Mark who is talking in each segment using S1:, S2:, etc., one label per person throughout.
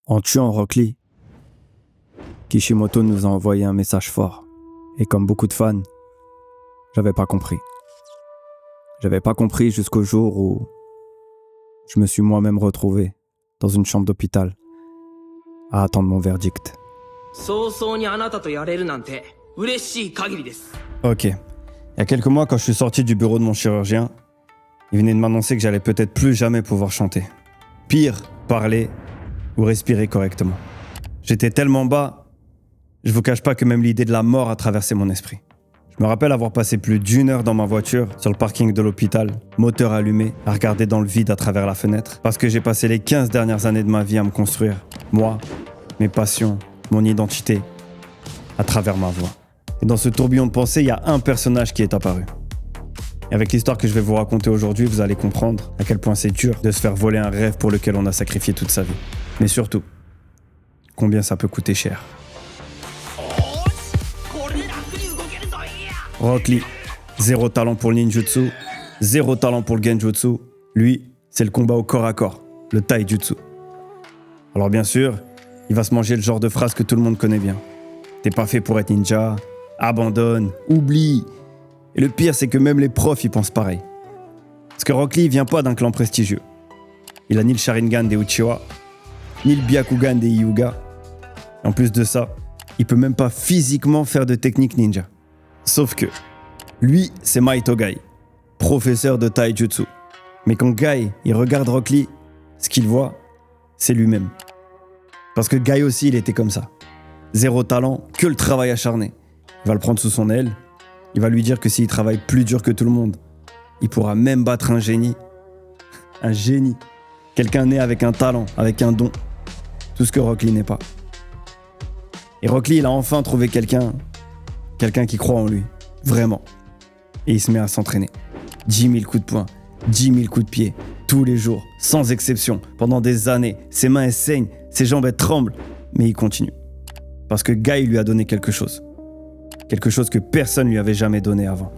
S1: En tuant Rock Lee, Kishimoto nous a envoyé un message fort. Et comme beaucoup de fans, j'avais pas compris. J'avais pas compris jusqu'au jour où je me suis moi-même retrouvé dans une chambre d'hôpital à attendre mon verdict. Ok. Il y a quelques mois, quand je suis sorti du bureau de mon chirurgien, il venait de m'annoncer que j'allais peut-être plus jamais pouvoir chanter. Pire, parler ou respirer correctement. J'étais tellement bas, je vous cache pas que même l'idée de la mort a traversé mon esprit. Je me rappelle avoir passé plus d'1 heure dans ma voiture, sur le parking de l'hôpital, moteur allumé, à regarder dans le vide à travers la fenêtre, parce que j'ai passé les 15 dernières années de ma vie à me construire, moi, mes passions, mon identité, à travers ma voix. Et dans ce tourbillon de pensée, il y a un personnage qui est apparu. Et avec l'histoire que je vais vous raconter aujourd'hui, vous allez comprendre à quel point c'est dur de se faire voler un rêve pour lequel on a sacrifié toute sa vie. Mais surtout, combien ça peut coûter cher. Rock Lee, 0 talent pour le ninjutsu, 0 talent pour le genjutsu. Lui, c'est le combat au corps à corps, le taijutsu. Alors bien sûr, il va se manger le genre de phrase que tout le monde connaît bien. T'es pas fait pour être ninja, abandonne, oublie. Et le pire, c'est que même les profs y pensent pareil. Parce que Rock Lee vient pas d'un clan prestigieux. Il a ni le Sharingan des Uchiwa, ni le Byakugan des Hyuga. En plus de ça, il peut même pas physiquement faire de technique ninja. Sauf que, lui, c'est Maito Gai, professeur de taijutsu. Mais quand Gai, il regarde Rock Lee, ce qu'il voit, c'est lui-même. Parce que Gai aussi, il était comme ça. 0 talent, que le travail acharné. Il va le prendre sous son aile. Il va lui dire que s'il travaille plus dur que tout le monde, il pourra même battre un génie. Un génie. Quelqu'un né avec un talent, avec un don. Tout ce que Rock Lee n'est pas. Et Rock Lee, il a enfin trouvé quelqu'un qui croit en lui. Vraiment. Et il se met à s'entraîner. 10 000 coups de poing, 10 000 coups de pied, tous les jours, sans exception, pendant des années. Ses mains, elles saignent, ses jambes, elles tremblent. Mais il continue. Parce que Gai lui a donné quelque chose. Quelque chose que personne lui avait jamais donné avant.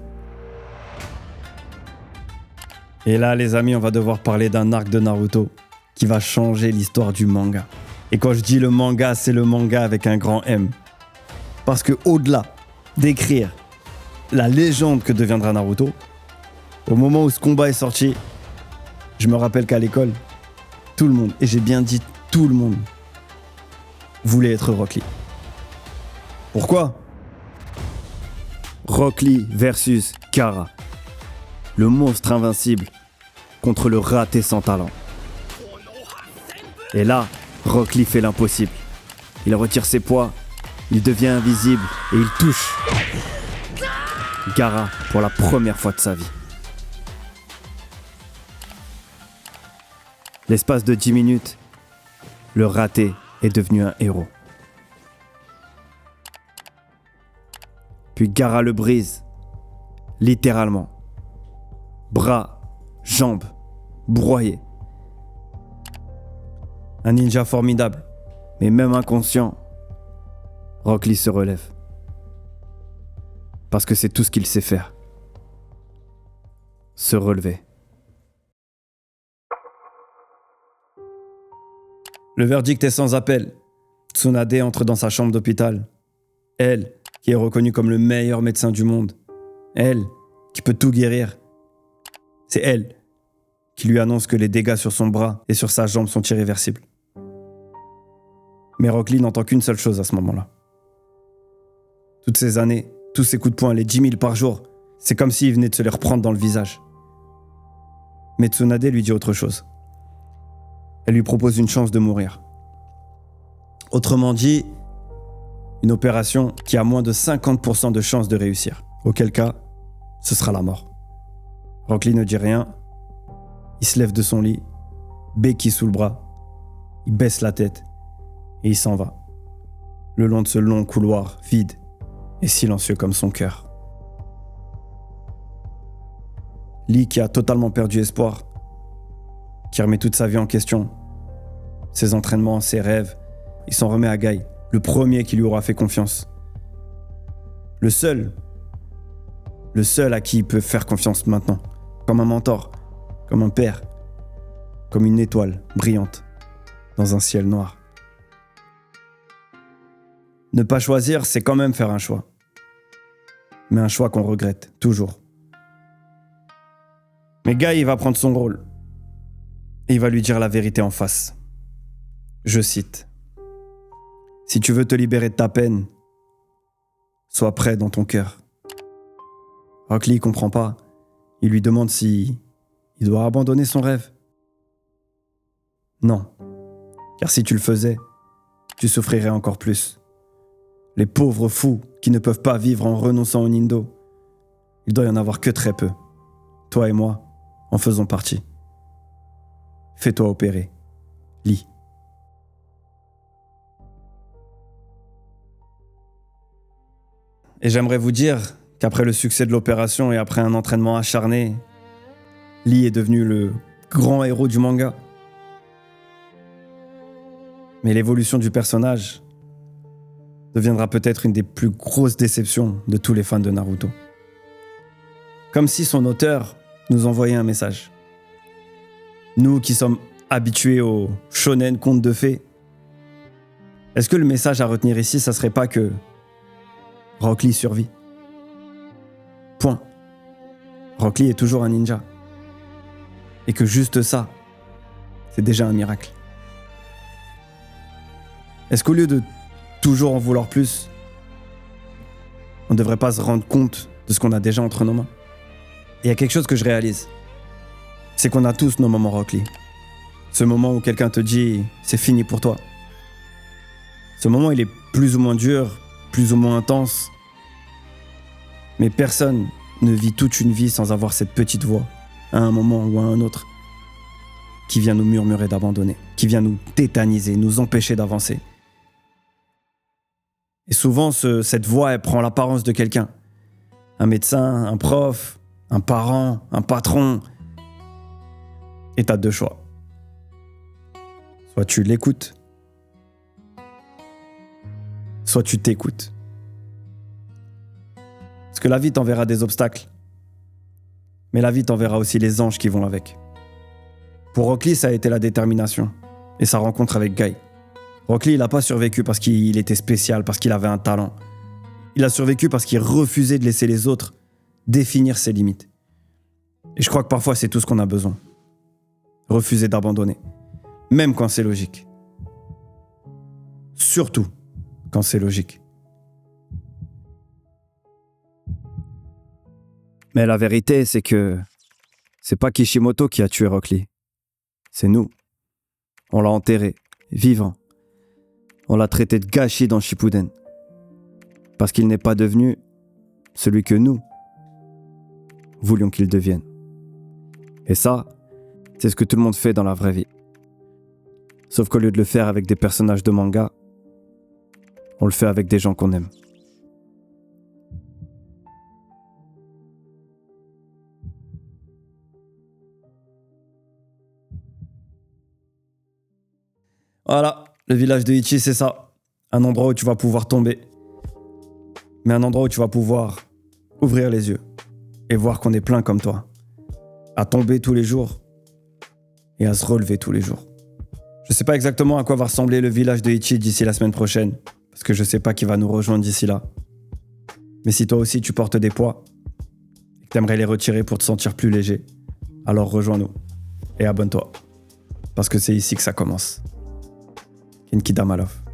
S1: Et là, les amis, on va devoir parler d'un arc de Naruto qui va changer l'histoire du manga. Et quand je dis le manga, c'est le manga avec un grand M. Parce que au-delà d'écrire la légende que deviendra Naruto, au moment où ce combat est sorti, je me rappelle qu'à l'école, tout le monde, et j'ai bien dit tout le monde, voulait être Rock Lee. Pourquoi ? Rock Lee versus Gaara. Le monstre invincible contre le raté sans talent. Et là, Rock Lee fait l'impossible. Il retire ses poids, il devient invisible et il touche Gaara pour la première fois de sa vie. L'espace de 10 minutes, le raté est devenu un héros. Puis Gaara le brise, littéralement. Bras, jambes, broyés. Un ninja formidable, mais même inconscient, Rock Lee se relève. Parce que c'est tout ce qu'il sait faire. Se relever. Le verdict est sans appel. Tsunade entre dans sa chambre d'hôpital. Elle, qui est reconnue comme le meilleur médecin du monde. Elle, qui peut tout guérir. C'est elle qui lui annonce que les dégâts sur son bras et sur sa jambe sont irréversibles. Mais Rock Lee n'entend qu'une seule chose à ce moment-là. Toutes ces années, tous ces coups de poing, les 10 000 par jour, c'est comme s'il venait de se les reprendre dans le visage. Mais Tsunade lui dit autre chose. Elle lui propose une chance de mourir. Autrement dit, une opération qui a moins de 50% de chances de réussir. Auquel cas, ce sera la mort. Rock Lee ne dit rien. Il se lève de son lit, béquille sous le bras. Il baisse la tête et il s'en va. Le long de ce long couloir vide et silencieux comme son cœur. Lee qui a totalement perdu espoir, qui remet toute sa vie en question. Ses entraînements, ses rêves, il s'en remet à Gai, le premier qui lui aura fait confiance. Le seul à qui il peut faire confiance maintenant. Comme un mentor, comme un père, comme une étoile brillante dans un ciel noir. Ne pas choisir, c'est quand même faire un choix. Mais un choix qu'on regrette, toujours. Mais Guy, il va prendre son rôle. Et il va lui dire la vérité en face. Je cite. « Si tu veux te libérer de ta peine, sois prêt dans ton cœur. » Rock Lee comprend pas. Il lui demande si il doit abandonner son rêve. Non. Car si tu le faisais, tu souffrirais encore plus. Les pauvres fous qui ne peuvent pas vivre en renonçant au Nindo, il doit y en avoir que très peu. Toi et moi en faisons partie. Fais-toi opérer. Lee. Et j'aimerais vous dire qu'après le succès de l'opération et après un entraînement acharné, Lee est devenu le grand héros du manga. Mais l'évolution du personnage deviendra peut-être une des plus grosses déceptions de tous les fans de Naruto. Comme si son auteur nous envoyait un message. Nous qui sommes habitués aux shonen contes de fées, est-ce que le message à retenir ici, ça serait pas que Rock Lee survit? Point. Rock Lee est toujours un ninja. Et que juste ça, c'est déjà un miracle. Est-ce qu'au lieu de toujours en vouloir plus, on ne devrait pas se rendre compte de ce qu'on a déjà entre nos mains? Et il y a quelque chose que je réalise. C'est qu'on a tous nos moments Rock Lee. Ce moment où quelqu'un te dit « c'est fini pour toi ». Ce moment, il est plus ou moins dur, plus ou moins intense. Mais personne ne vit toute une vie sans avoir cette petite voix, à un moment ou à un autre, qui vient nous murmurer d'abandonner, qui vient nous tétaniser, nous empêcher d'avancer. Et souvent, cette voix, elle prend l'apparence de quelqu'un. Un médecin, un prof, un parent, un patron. Et t'as deux choix. Soit tu l'écoutes, soit tu t'écoutes. Parce que la vie t'enverra des obstacles. Mais la vie t'enverra aussi les anges qui vont avec. Pour Rock Lee, ça a été la détermination. Et sa rencontre avec Guy. Rock Lee, il n'a pas survécu parce qu'il était spécial, parce qu'il avait un talent. Il a survécu parce qu'il refusait de laisser les autres définir ses limites. Et je crois que parfois, c'est tout ce qu'on a besoin. Refuser d'abandonner. Même quand c'est logique. Surtout quand c'est logique. Mais la vérité, c'est que c'est pas Kishimoto qui a tué Rock Lee. C'est nous. On l'a enterré, vivant. On l'a traité de gâchis dans Shippuden. Parce qu'il n'est pas devenu celui que nous voulions qu'il devienne. Et ça, c'est ce que tout le monde fait dans la vraie vie. Sauf qu'au lieu de le faire avec des personnages de manga, on le fait avec des gens qu'on aime. Voilà, le village de Ichi, c'est ça. Un endroit où tu vas pouvoir tomber. Mais un endroit où tu vas pouvoir ouvrir les yeux et voir qu'on est plein comme toi. À tomber tous les jours et à se relever tous les jours. Je sais pas exactement à quoi va ressembler le village de Ichi d'ici la semaine prochaine, parce que je sais pas qui va nous rejoindre d'ici là. Mais si toi aussi tu portes des poids et que t'aimerais les retirer pour te sentir plus léger, alors rejoins-nous et abonne-toi. Parce que c'est ici que ça commence. Genkidama Love.